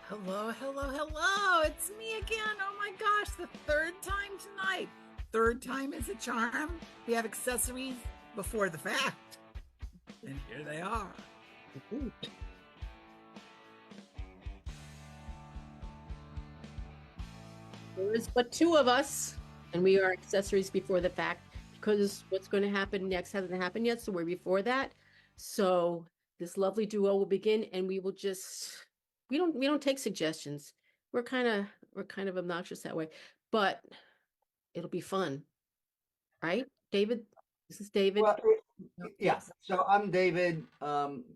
Hello, hello, hello. It's me again. Oh my gosh, the third time tonight. Third time is a charm. We have accessories before the fact. And here they are. Ooh. There is but two of us, and we are accessories before the fact because what's going to happen next hasn't happened yet, so we're before that. So this lovely duo will begin, and we will just we don't take suggestions. We're kind of obnoxious that way, but it'll be fun, right? David, this is David. Well, yeah. Yes. So I'm David.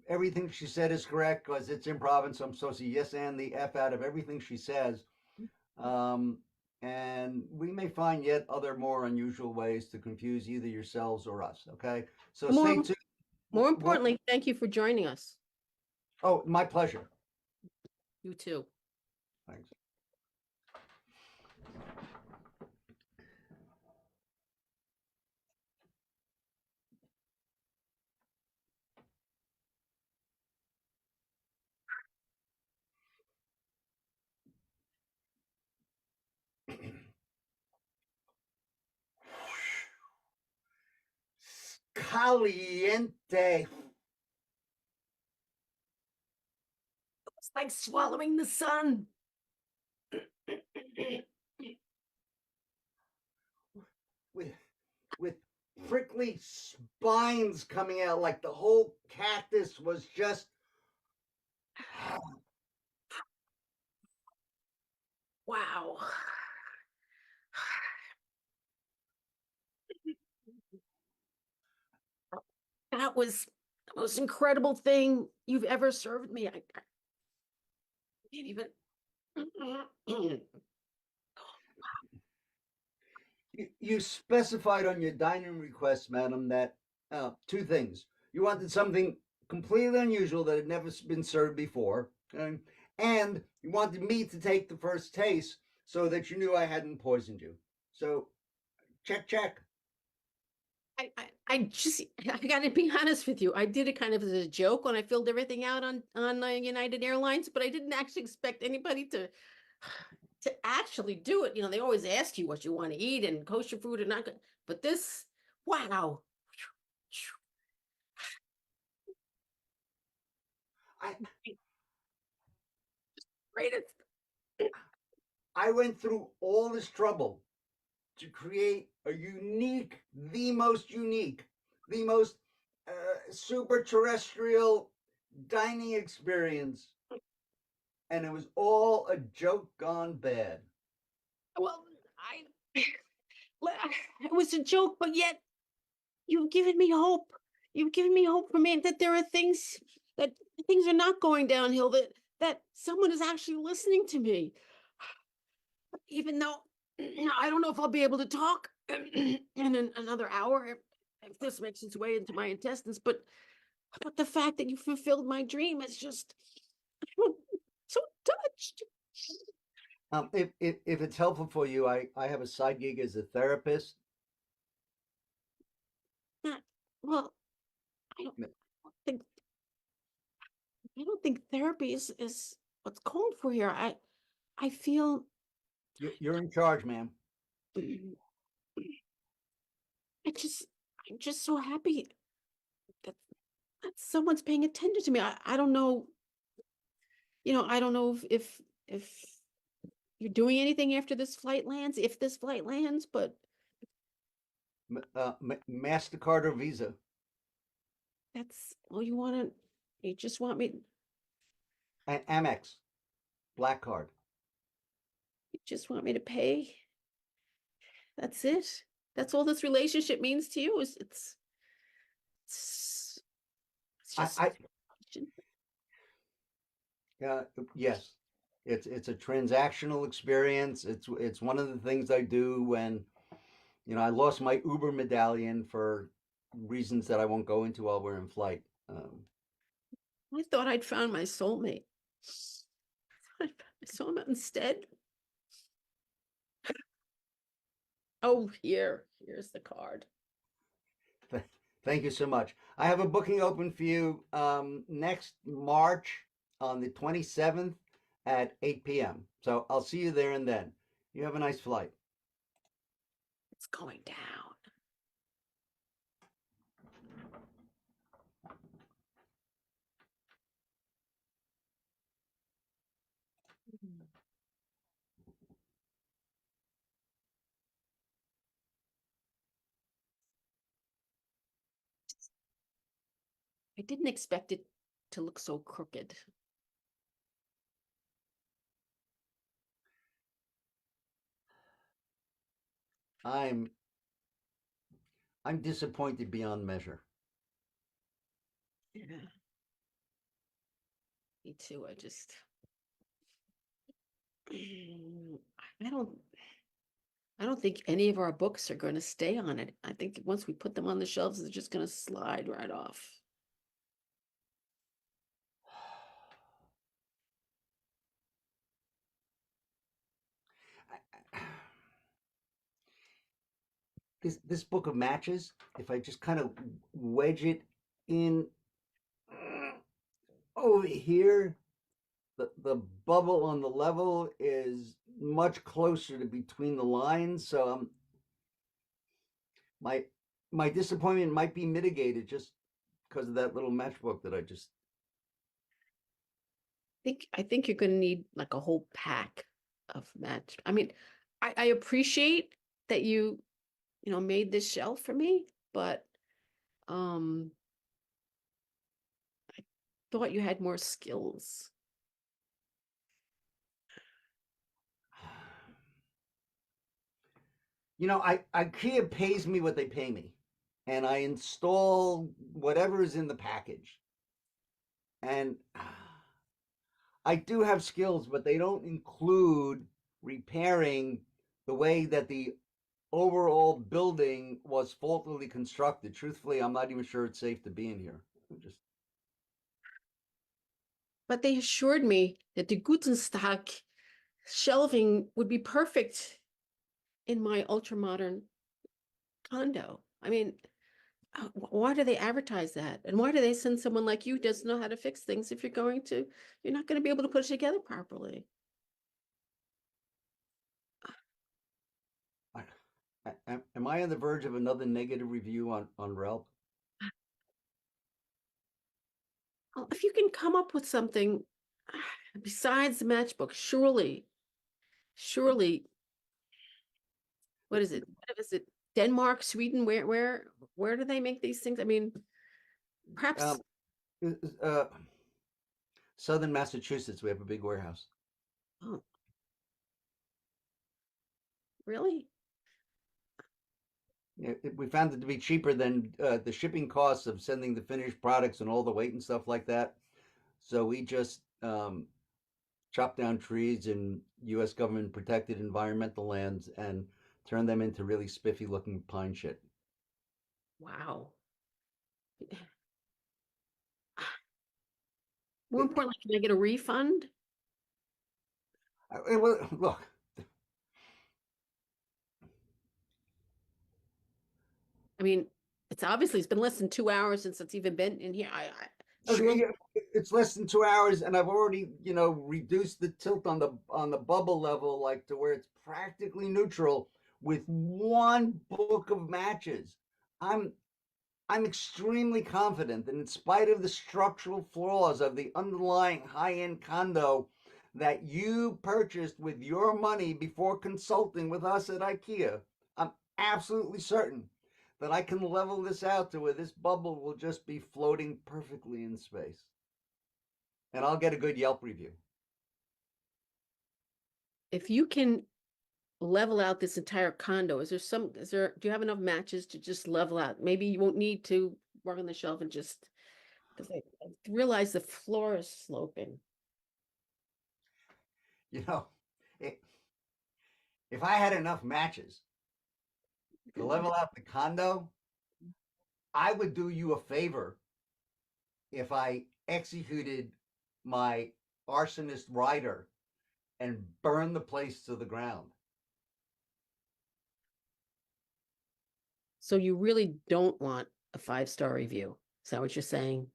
Everything she said is correct because it's improv, and so I'm supposed to yes and the f out of everything she says. Um, and we may find yet other more unusual ways to confuse either yourselves or us. Okay. So More stay tuned. more What? importantly, thank you for joining us. Oh, my pleasure. You too. Thanks. Caliente. It's like swallowing the sun. with with prickly spines coming out, like the whole cactus was just. Wow. That was the most incredible thing you've ever served me. I can't even. You specified on your dining request, madam, that two things. You wanted something completely unusual that had never been served before, and you wanted me to take the first taste so that you knew I hadn't poisoned you. So, check, check. I gotta be honest with you. I did it kind of as a joke when I filled everything out on United Airlines, but I didn't actually expect anybody to actually do it. You know, they always ask you what you want to eat and kosher food or not. But this, wow, I Greatest. I went through all this trouble to create a unique, the most super terrestrial dining experience, and it was all a joke gone bad. well, it was a joke, but yet you've given me hope. You've given me hope for me that there are that things are not going downhill, that someone is actually listening to me. Even though I don't know if I'll be able to talk in another hour if this makes its way into my intestines, but the fact that you fulfilled my dream is just so touched. If it's helpful for you, I have a side gig as a therapist. Well, I don't think I don't think therapy is what's called for here. I feel You're in charge, ma'am. I just I'm just so happy that that someone's paying attention to me. I don't know, I don't know if you're doing anything after this flight lands, if this flight lands, but Mastercard or Visa. that's all you want to, you just want me, Amex, black card. you just want me to pay. That's it. That's all this relationship means to you is it's, it's just, I yes, it's a transactional experience. It's one of the things I do when I lost my Uber medallion for reasons that I won't go into while we're in flight. I thought I'd found my soulmate. I found my soulmate instead. Oh, here's the card. Thank you so much. I have a booking open for you next March on the 27th at 8 p.m. So I'll see you there and then. You have a nice flight. It's going down. I didn't expect it to look so crooked. I'm I'm disappointed beyond measure. Yeah. Me too. I just I don't I don't think any of our books are going to stay on it. I think once we put them on the shelves, they're just going to slide right off. This book of matches, if I just kind of wedge it in over here, the bubble on the level is much closer to between the lines. So my my disappointment might be mitigated just because of that little matchbook that I just. I think you're going to need like a whole pack of match. I mean, I appreciate that you made this shelf for me, but um I thought you had more skills. IKEA pays me what they pay me, and I install whatever is in the package. And I do have skills, but they don't include repairing the way that the overall building was faultily constructed. Truthfully, I'm not even sure it's safe to be in here. Just But they assured me that the Gutenstock shelving would be perfect in my ultra modern condo. I mean, why do they advertise that? And why do they send someone like you who doesn't know how to fix things if you're not going to be able to put it together properly? am I on the verge of another negative review on Relp? Well, if you can come up with something besides the matchbook, surely, what is it? What is it? Denmark, Sweden, where do they make these things? I mean, perhaps, Uh, Southern Massachusetts, we have a big warehouse. oh, really? We found it to be cheaper than the shipping costs of sending the finished products and all the weight and stuff like that. So we just chop down trees in U.S. government protected environmental lands and turn them into really spiffy looking pine shit. Wow. More importantly, can I get a refund? Well, look, I mean, it's been less than 2 hours since it's even been in here. okay, Surely, it's less than 2 hours, and I've already, reduced the tilt on the bubble level, like to where it's practically neutral with one book of matches. I'm I'm extremely confident that in spite of the structural flaws of the underlying high-end condo that you purchased with your money before consulting with us at IKEA, I'm absolutely certain that I can level this out to where this bubble will just be floating perfectly in space. And I'll get a good Yelp review. if you can level out this entire condo, do you have enough matches to just level out? Maybe you won't need to work on the shelf and just, because I realize the floor is sloping. You know, it, if I had enough matches to level out the condo, I would do you a favor if I executed my arsonist rider and burn the place to the ground. So you really don't want a 5-star review. Is that what you're saying?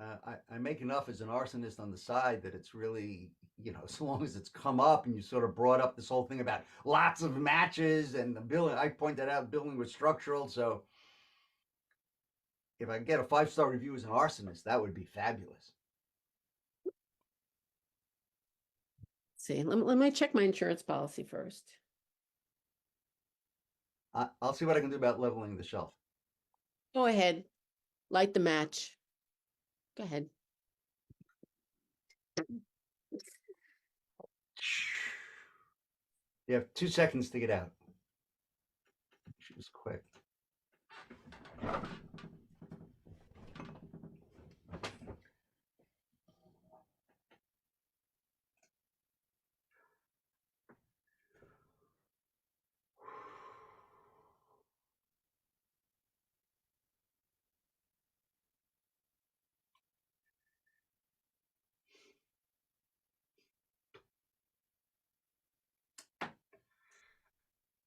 I make enough as an arsonist on the side that it's really, so long as it's come up and you sort of brought up this whole thing about lots of matches and the building. I pointed out building was structural. So if I get a 5-star review as an arsonist, that would be fabulous. See, let me check my insurance policy first. I'll see what I can do about leveling the shelf. Go ahead, light the match. Go ahead. You have 2 seconds to get out. She was quick.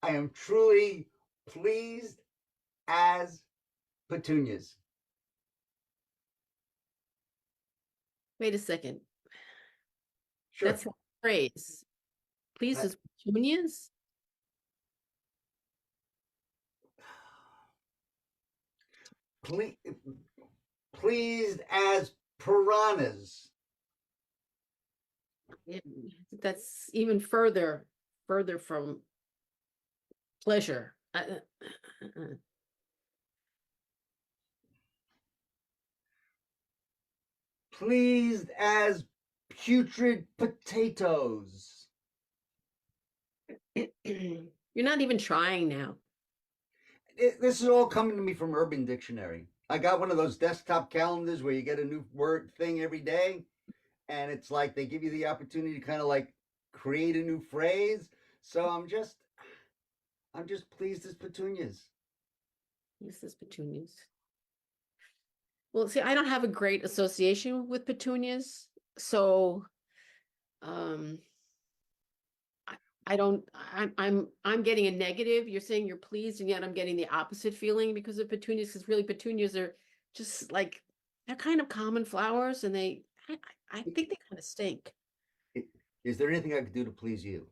I am truly pleased as petunias. Wait a second. Sure. That's a phrase. Please as petunias? Pleased as piranhas. Yeah, that's even further from pleasure. Pleased as putrid potatoes. You're not even trying now. This is all coming to me from Urban Dictionary. I got one of those desktop calendars where you get a new word thing every day, and it's like they give you the opportunity to kind of like create a new phrase. So I'm just pleased as petunias. Pleased as petunias. Well, see, I don't have a great association with petunias, so I don't. I'm getting a negative. You're saying you're pleased, and yet I'm getting the opposite feeling because of petunias. Because really, petunias are just like they're kind of common flowers, and I think they kind of stink. Is there anything I could do to please you?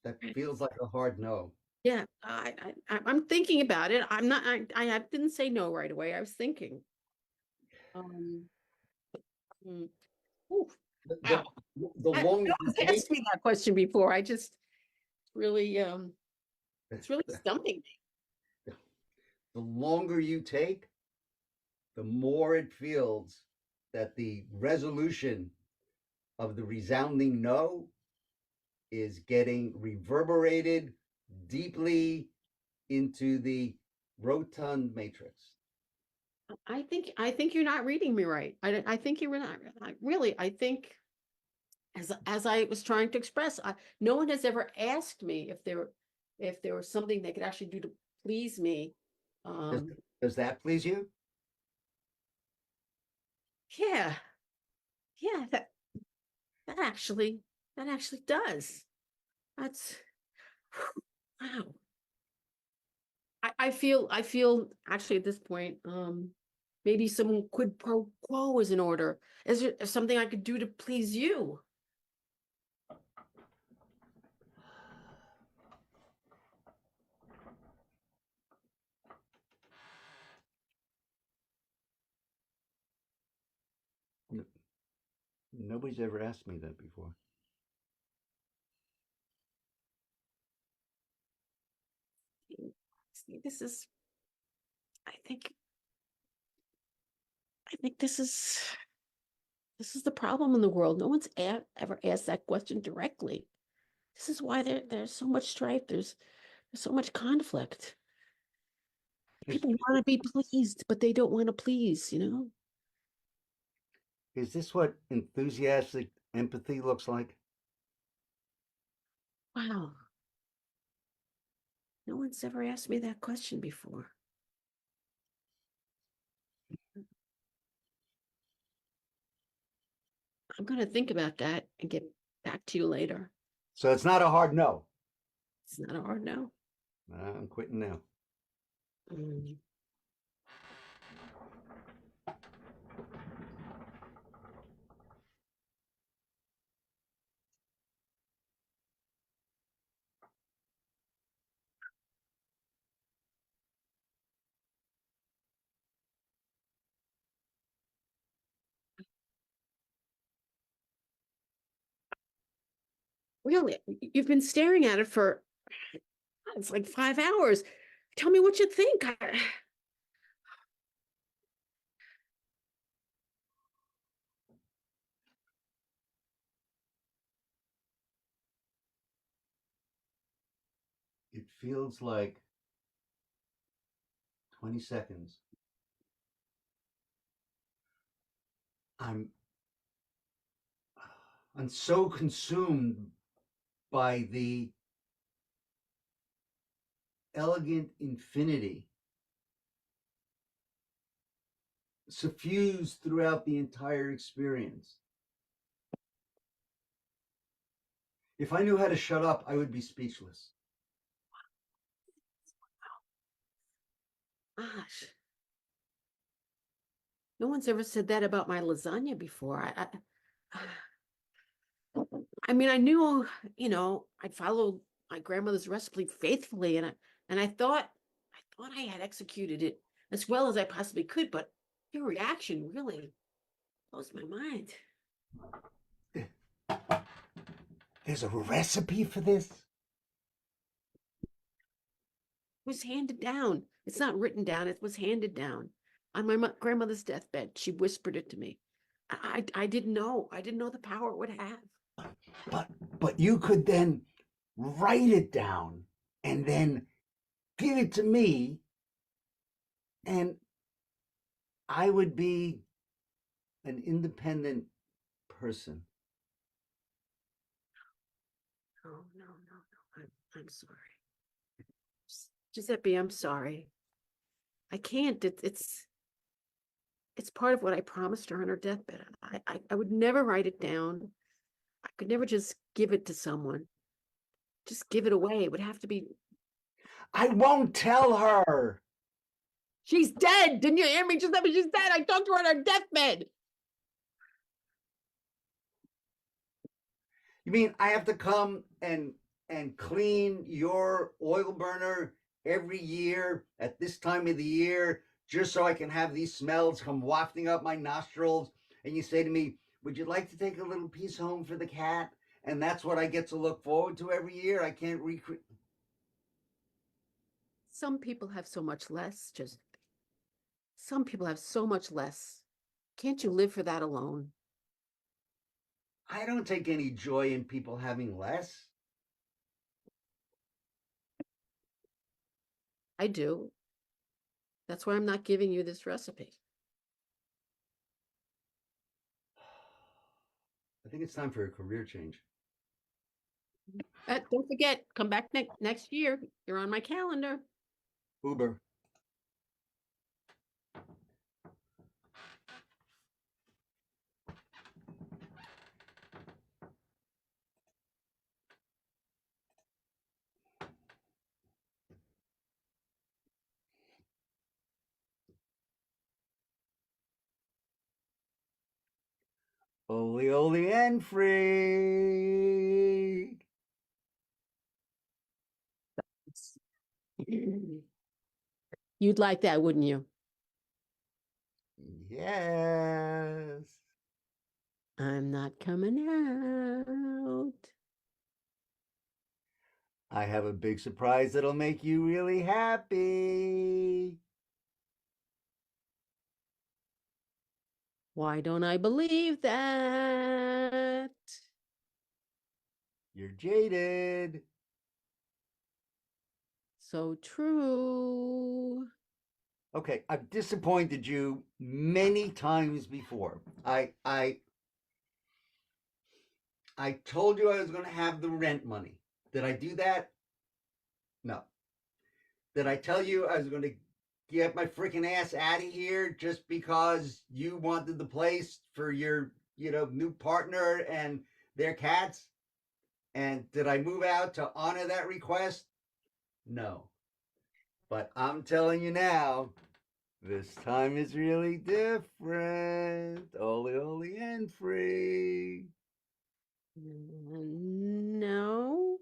That feels like a hard no. Yeah, I'm thinking about it. I'm not. I didn't say no right away. I was thinking. Ooh, The, the no longer one's you take, asked me that question before. I just really, it's really stumping me. the longer you take, the more it feels that the resolution of the resounding no is getting reverberated deeply into the rotund matrix. I think you're not reading me right. I think you're not. Really, I think as I was trying to express, no one has ever asked me if there was something they could actually do to please me. Does that please you? Yeah, yeah, that actually does. That's wow. I feel actually at this point, maybe some quid pro quo is in order. Is there something I could do to please you? Nobody's ever asked me that before. See, this is, I think this is the problem in the world. No one's ever asked that question directly. This is why there's so much strife. There's so much conflict. People want to be pleased, but they don't want to please, you know? Is this what enthusiastic empathy looks like? Wow. No one's ever asked me that question before. I'm going to think about that and get back to you later. So it's not a hard no. It's not a hard no. I'm quitting now. Mm. Really? You've been staring at it for, it's like 5 hours. Tell me what you think. It feels like 20 seconds. I'm I'm so consumed by the elegant infinity suffused throughout the entire experience. If I knew how to shut up, I would be speechless. Gosh. No one's ever said that about my lasagna before. I mean, I knew, I'd followed my grandmother's recipe faithfully, and I thought I had executed it as well as I possibly could, but your reaction really blows my mind. There's a recipe for this? It was handed down. It's not written down. It was handed down on my grandmother's deathbed. She whispered it to me. I didn't know. I didn't know the power it would have. But you could then write it down and then give it to me, and I would be an independent person. Oh, no. I'm sorry. Giuseppe, I'm sorry. I can't. It's part of what I promised her on her deathbed. I would never write it down. I could never just give it to someone. Just give it away. It would have to be. I won't tell her. She's dead. Didn't you hear me? Giuseppe, she's dead. I talked to her on her deathbed. You mean I have to come and clean your oil burner every year at this time of the year just so I can have these smells come wafting up my nostrils? And you say to me, would you like to take a little piece home for the cat? And that's what I get to look forward to every year. I can't recreate. Some people have so much less, Giuseppe. Some people have so much less. Can't you live for that alone? I don't take any joy in people having less. I do. That's why I'm not giving you this recipe. I think it's time for a career change. Don't forget, come back next year. You're on my calendar. Uber. Ole and free. You'd like that, wouldn't you? Yes. I'm not coming out. I have a big surprise that'll make you really happy. Why don't I believe that? You're jaded. So true. Okay, I've disappointed you many times before. I told you I was going to have the rent money. Did I do that? No. Did I tell you I was going to get my freaking ass out of here just because you wanted the place for your, new partner and their cats? And did I move out to honor that request? No. But I'm telling you now, this time is really different. Oli, oli, and free. No,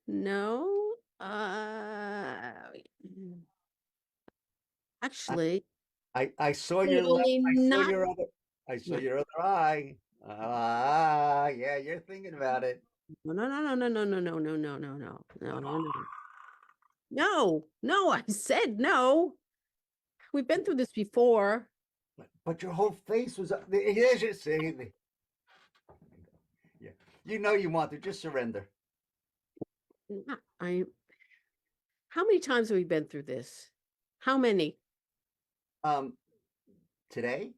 no. I, Actually, I saw actually, your left. only I saw not. your other. I saw No, your other eye. Ah, yeah, you're thinking about it. no, no, no, no, no, no, no, no, no, no, no, no, no, no. No, no, I said no. We've been through this before. But your whole face was up. Here's your say. Yeah, you know you want to just surrender. I, how many times have we been through this? How many? Um, today.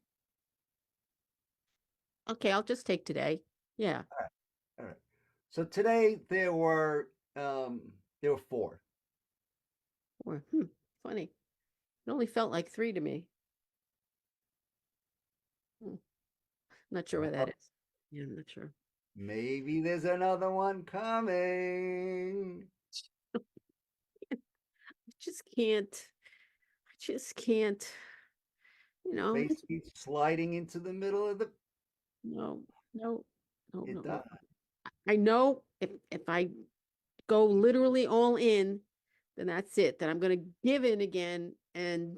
Okay, I'll just take today. Yeah. All right. All right. So today there were four. Or, funny. It only felt like three to me. Hmm, not sure where that Well, is. Yeah, I'm not sure. maybe there's another one coming. I just can't. I just can't. You know, Face keeps sliding into the middle of the. no, no, no, It no, no. does. I know if I go literally all in, then that's it. Then I'm gonna give in again, and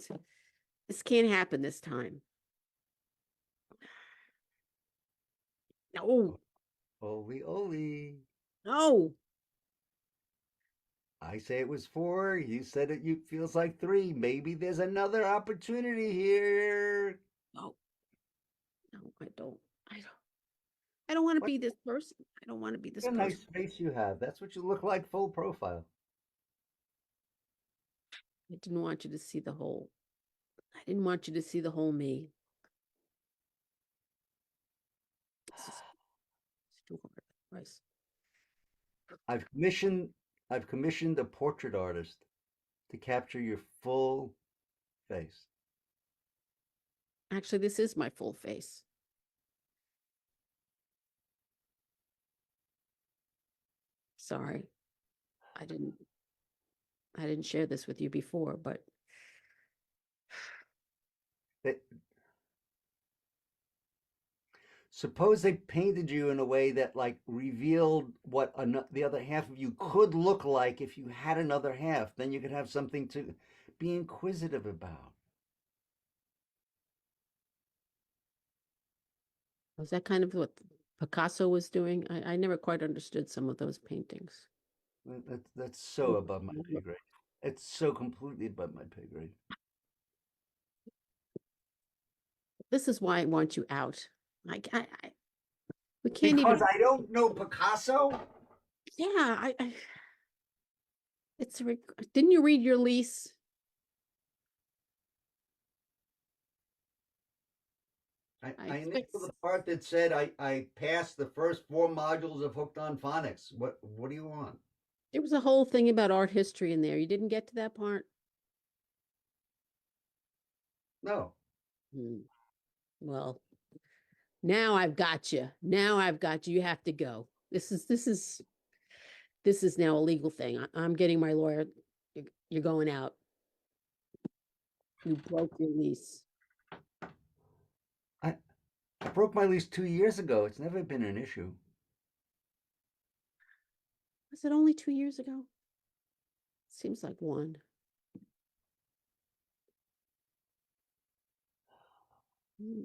this can't happen this time. No, Oli, oli. no, I say it was four. You said it. You feels like three. Maybe there's another opportunity here. no, no. I don't. I don't. I don't want to What be this person. I don't want to be this a person. nice face you have. That's what you look like full profile. I didn't want you to see the whole. I didn't want you to see the whole me. It's too hard. Bryce. I've commissioned I've commissioned a portrait artist to capture your full face. Actually, this is my full face. Sorry, I didn't. I didn't share this with you before, but That suppose they painted you in a way that like revealed what the other half of you could look like if you had another half. Then you could have something to be inquisitive about. was that kind of what Picasso was doing? I never quite understood some of those paintings. That's so above my pay grade. It's so completely above my pay grade. This is why I want you out. We can't Because even. I don't know Picasso. Yeah, it's a. Didn't you read your lease? I I expect nailed the part that said I passed the first four modules of Hooked on Phonics. What do you want? there was a whole thing about art history in there. You didn't get to that part. No. Hmm. Well, now I've got you. Now I've got you. You have to go. This is now a legal thing. I'm getting my lawyer. You're going out. You broke your lease. I, I broke my lease 2 years ago. It's never been an issue. Was it only 2 years ago? Seems like one. Hmm.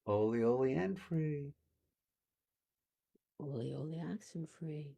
Oli, oli, and free. Ole, ole, oxen free.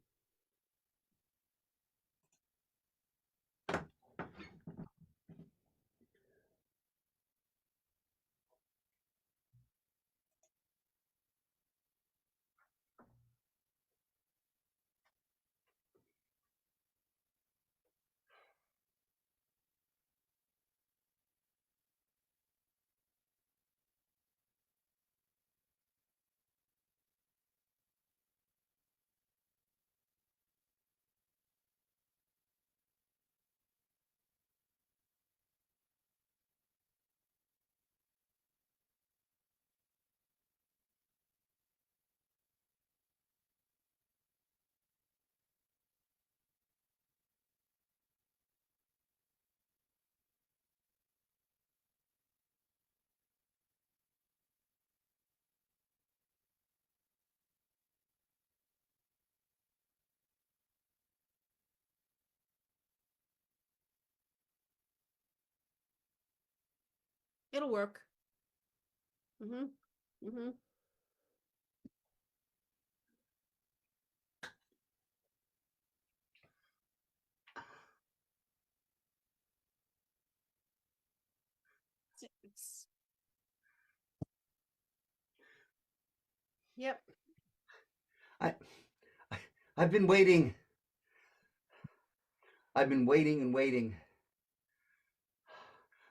It'll work. Mm-hmm. Mm-hmm. Yep. I, I I've been waiting. I've been waiting and waiting.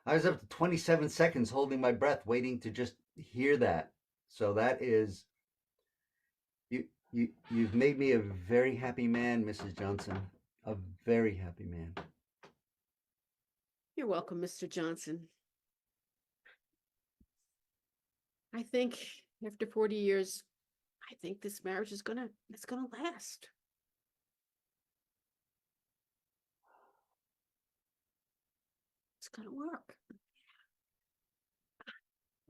I was up to 27 seconds holding my breath, waiting to just hear that. So that is you've made me a very happy man, Mrs. Johnson. A very happy man. You're welcome, Mr. Johnson. I think after 40 years, I think this marriage is it's gonna last. It's gonna work.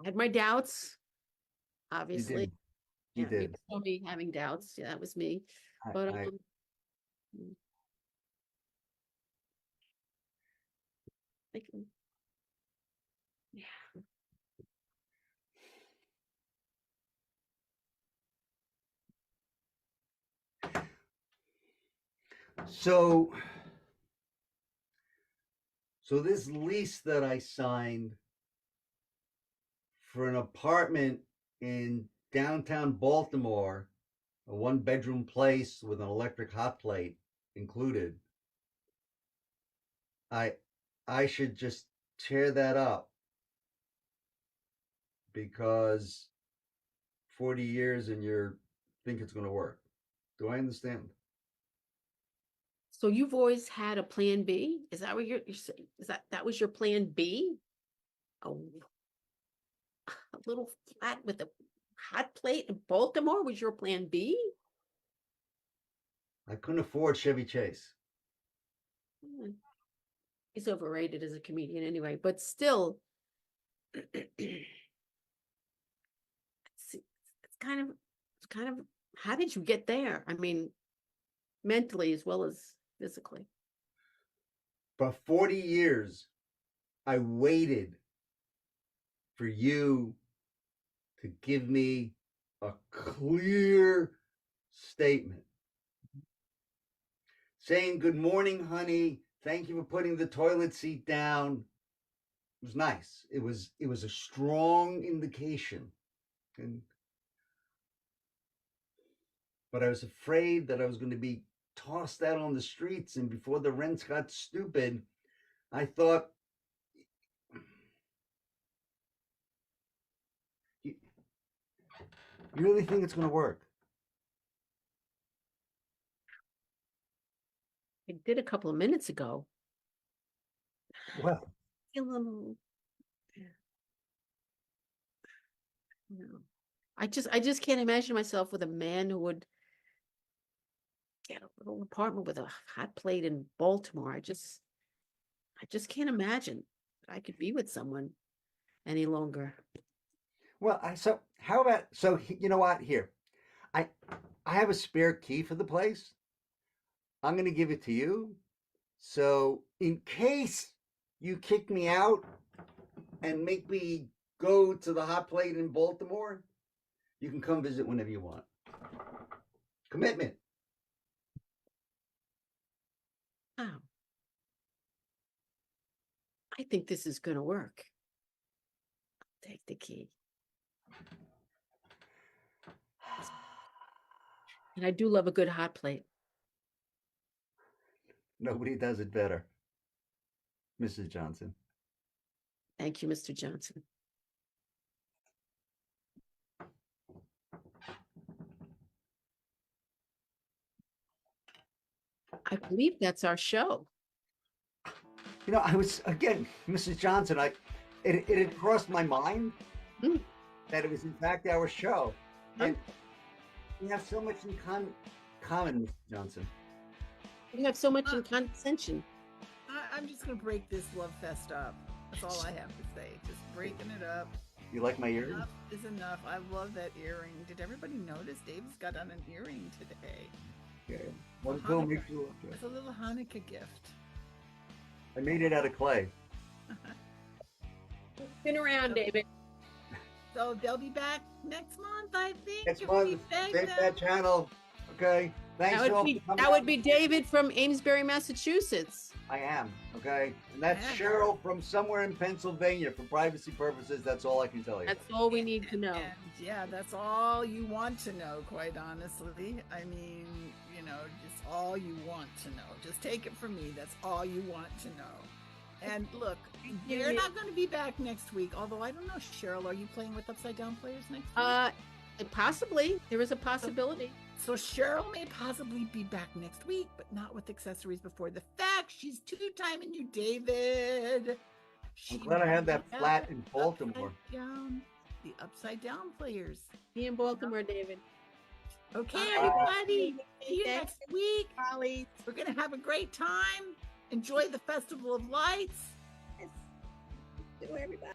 I had my doubts, You obviously. did. You Yeah, you did. saw me having doubts. Yeah, that was me. I, But I I can, yeah. so so this lease that I signed for an apartment in downtown Baltimore, a one-bedroom place with an electric hot plate included. I I should just tear that up because 40 years and you think it's going to work. Do I understand? So you've always had a plan B? Is that what you're saying? Is that was your plan B? A, a little flat with a hot plate in Baltimore was your plan B? I couldn't afford Chevy Chase. Hmm. He's overrated as a comedian anyway, but still, it's it's kind of, how did you get there? I mean, mentally as well as physically. For 40 years, I waited for you to give me a clear statement saying, "Good morning, honey. Thank you for putting the toilet seat down." It was nice. It was a strong indication. And but I was afraid that I was going to be tossed out on the streets, and before the rents got stupid, I thought, you, you really think it's going to work? I did a couple of minutes ago. Well, A little, no. I just can't imagine myself with a man who would get a little apartment with a hot plate in Baltimore. I just can't imagine that I could be with someone any longer. well, so how about, so you know what? Here, I I have a spare key for the place. I'm going to give it to you. So in case you kick me out and make me go to the hot plate in Baltimore, you can come visit whenever you want. Commitment. Oh, I think this is going to work. I'll take the key. And I do love a good hot plate. Nobody does it better, Mrs. Johnson. Thank you, Mr. Johnson. I believe that's our show. You know, I was again, Mrs. Johnson. It had crossed my mind Mm. that it was in fact our show, Huh? and we have so much in common, Mrs. Johnson. We have so much in condescension. I'm just going to break this love fest up. That's all I have to say. Just breaking it up. You like my earring? Enough is enough. I love that earring. Did everybody notice Dave's got on an earring today? Yeah. One cool makes you look It's good. a little Hanukkah gift. I made it out of clay. Been around, David. So they'll be back next month, I think. Next if month, we beg save them. that channel. Okay. Thanks That all would be for coming that would out. be David from Amesbury, Massachusetts. I am. Okay. And that's Yeah. Cheryl from somewhere in Pennsylvania. For privacy purposes, that's all I can tell you. That's all we need to know. And yeah, that's all you want to know, quite honestly. I mean, you know, just all you want to know. Just take it from me. That's all you want to know. And look, they're not going to be back next week. Although I don't know, Cheryl, are you playing with Upside Down players next week? Possibly. There is a possibility. So Cheryl may possibly be back next week, but not with accessories before the fact. She's two-timing you, David. I'm glad I have that flat in Baltimore. The Upside Down players. Be in Baltimore, David. Okay, Bye. everybody. See you Thanks. next week. Follies. We're going to have a great time. Enjoy the Festival of Lights. Yes. To everybody.